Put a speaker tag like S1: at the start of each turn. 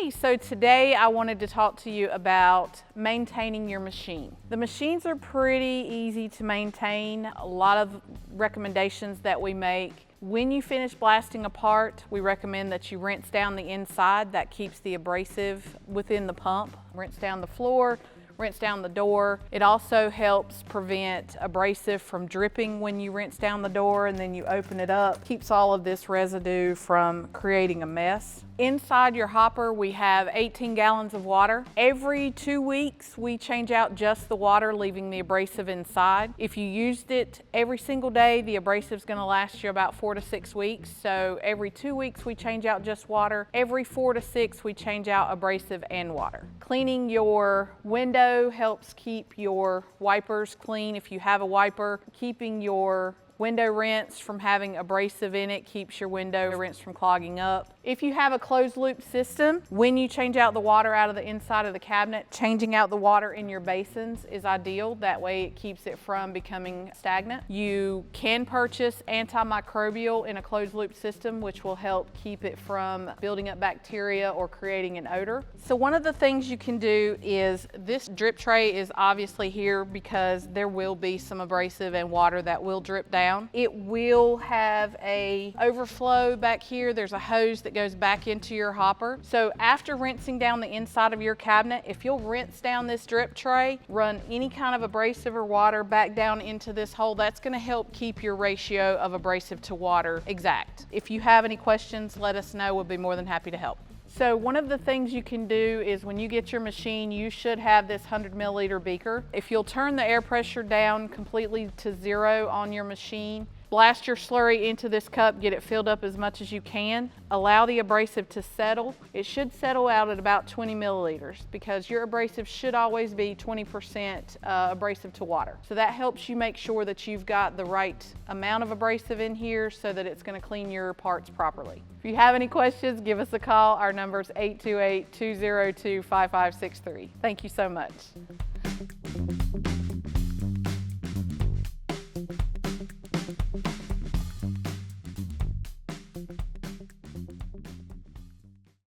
S1: Hey, so today I wanted to talk to you about maintaining your machine. The machines are pretty easy to maintain. A lot of recommendations that we make. When you finish blasting a part, we recommend that you rinse down the inside. That keeps the abrasive within the pump. Rinse down the floor, rinse down the door. It also helps prevent abrasive from dripping when you rinse down the door and then you open it up. Keeps all of this residue from creating a mess. Inside your hopper, we have 18 gallons of water. Every 2 weeks, we change out just the water, leaving the abrasive inside. If you used it every single day, the abrasive is going to last you about 4 to 6 weeks. So every 2 weeks, we change out just water. Every 4 to 6, we change out abrasive and water. Cleaning your window helps keep your wipers clean if you have a wiper. Keeping your window rinse from having abrasive in it keeps your window rinse from clogging up. If you have a closed loop system, when you change out the water out of the inside of the cabinet, changing out the water in your basins is ideal. That way it keeps it from becoming stagnant. You can purchase antimicrobial in a closed loop system, which will help keep it from building up bacteria or creating an odor. So one of the things you can do is, this drip tray is obviously here because there will be some abrasive and water that will drip down. It will have a overflow back here. There's a hose that goes back into your hopper. So after rinsing down the inside of your cabinet, if you'll rinse down this drip tray, run any kind of abrasive or water back down into this hole, that's going to help keep your ratio of abrasive to water exact. If you have any questions, let us know. We'll be more than happy to help. So one of the things you can do is, when you get your machine, you should have this 100 milliliter beaker. If you'll turn the air pressure down completely to 0 on your machine, blast your slurry into this cup, get it filled up as much as you can. Allow the abrasive to settle. It should settle out at about 20 milliliters because your abrasive should always be 20% abrasive to water. So that helps you make sure that you've got the right amount of abrasive in here so that it's going to clean your parts properly. If you have any questions, give us a call. Our number is 828-202-5563. Thank you so much.